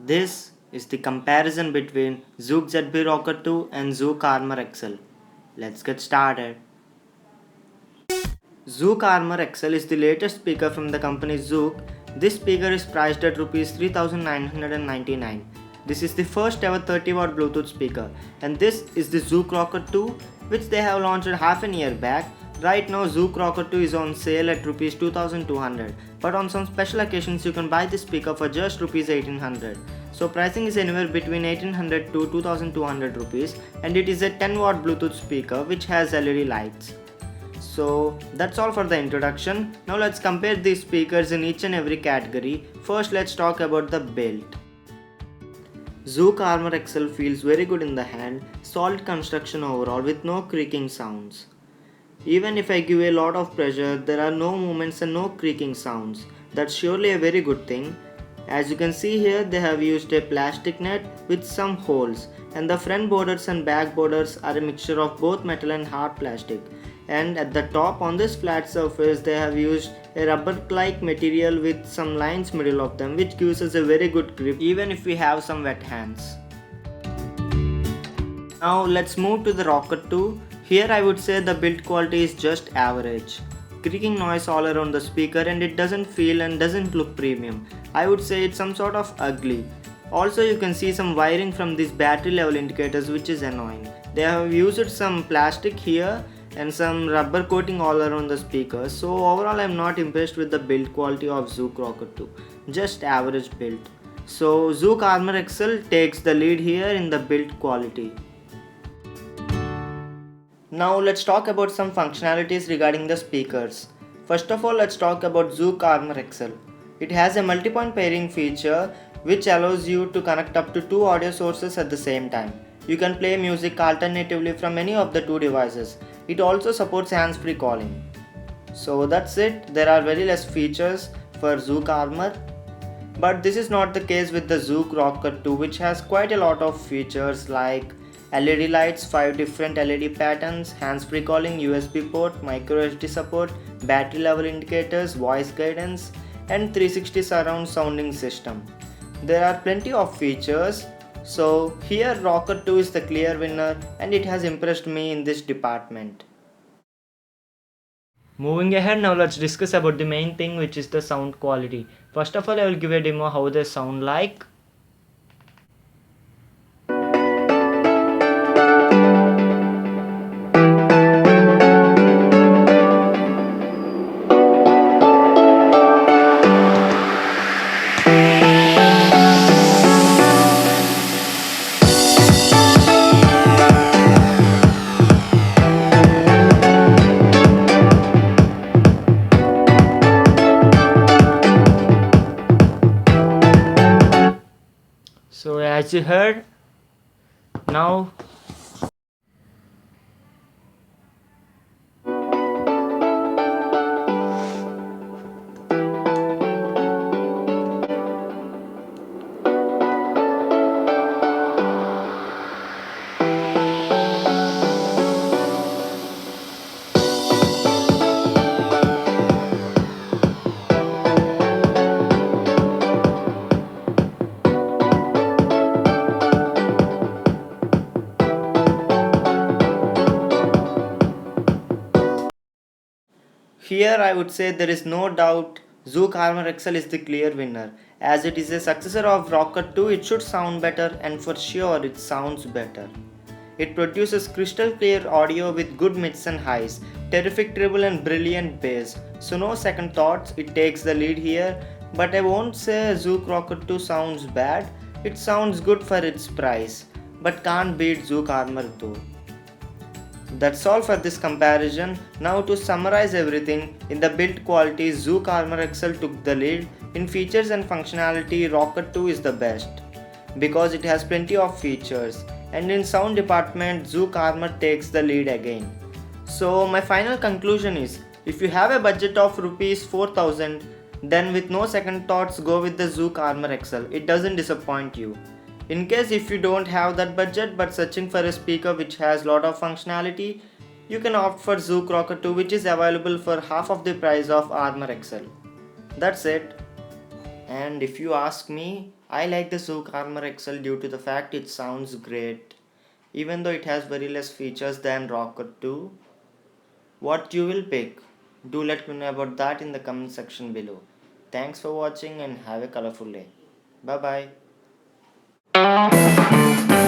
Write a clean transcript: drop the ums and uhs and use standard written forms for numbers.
This is the comparison between Zook ZB Rocker 2 and Zook Armor XL. Let's get started. Zook Armor XL is the latest speaker from the company Zook. This speaker is priced at Rs 3999. This is the first ever 30-watt Bluetooth speaker, and this is the Zook Rocker 2, which they have launched half a year back. Right now Zook Rocker 2 is on sale at Rs 2200, but on some special occasions you can buy this speaker for just Rs 1800. So pricing is anywhere between 1800 to 2200 rupees, and it is a 10-watt Bluetooth speaker which has LED lights. So that's all for the introduction. Now let's compare these speakers in each and every category. First let's talk about the build. Zook Armor XL feels very good in the hand, solid construction overall with no creaking sounds. Even if I give a lot of pressure, there are no movements and no creaking sounds. That's surely a very good thing. As you can see here, they have used a plastic net with some holes, and the front borders and back borders are a mixture of both metal and hard plastic. And at the top on this flat surface they have used a rubber-like material with some lines middle of them, which gives us a very good grip even if we have some wet hands. Now let's move to the Rocker 2. Here I would say the build quality is just average. Creaking noise all around the speaker, and it doesn't feel and doesn't look premium. I would say it's some sort of ugly. Also you can see some wiring from these battery level indicators, which is annoying. They have used some plastic here and some rubber coating all around the speaker. So overall I'm not impressed with the build quality of Zook Rocker 2. Just average build. So Zook Armor XL takes the lead here in the build quality. Now let's talk about some functionalities regarding the speakers. First of all, let's talk about Zook Armor XL. It has a multi-point pairing feature which allows you to connect up to two audio sources at the same time. You can play music alternatively from any of the two devices. It also supports hands-free calling. So that's it. There are very less features for Zook Armor. But this is not the case with the Zook Rocker 2, which has quite a lot of features like LED lights, 5 different LED patterns, hands-free calling, USB port, micro SD support, battery level indicators, voice guidance, and 360 surround sounding system. There are plenty of features. So here Rocker 2 is the clear winner, and it has impressed me in this department. Moving ahead, now let's discuss about the main thing, which is the sound quality. First of all, I will give a demo how they sound like. So as you heard, now here I would say there is no doubt Zook Armor XL is the clear winner. As it is a successor of Rocker 2, it should sound better, and for sure it sounds better. It produces crystal clear audio with good mids and highs, terrific treble and brilliant bass. So no second thoughts, it takes the lead here. But I won't say Zook Rocker 2 sounds bad. It sounds good for its price, but can't beat Zook Armor 2. That's all for this comparison. Now to summarize everything, in the build quality Zook Armor XL took the lead. In features and functionality, Rocker 2 is the best because it has plenty of features, and in sound department Zook Armor takes the lead again. So my final conclusion is, if you have a budget of Rs 4000, then with no second thoughts go with the Zook Armor XL. It doesn't disappoint you. In case if you don't have that budget but searching for a speaker which has lot of functionality, you can opt for Zook Rocker 2, which is available for half of the price of Armor XL. That's it. And if you ask me, I like the Zook Armor XL due to the fact it sounds great, even though it has very less features than Rocket 2. What you will pick? Do let me know about that in the comment section below. Thanks for watching and have a colorful day. Bye bye.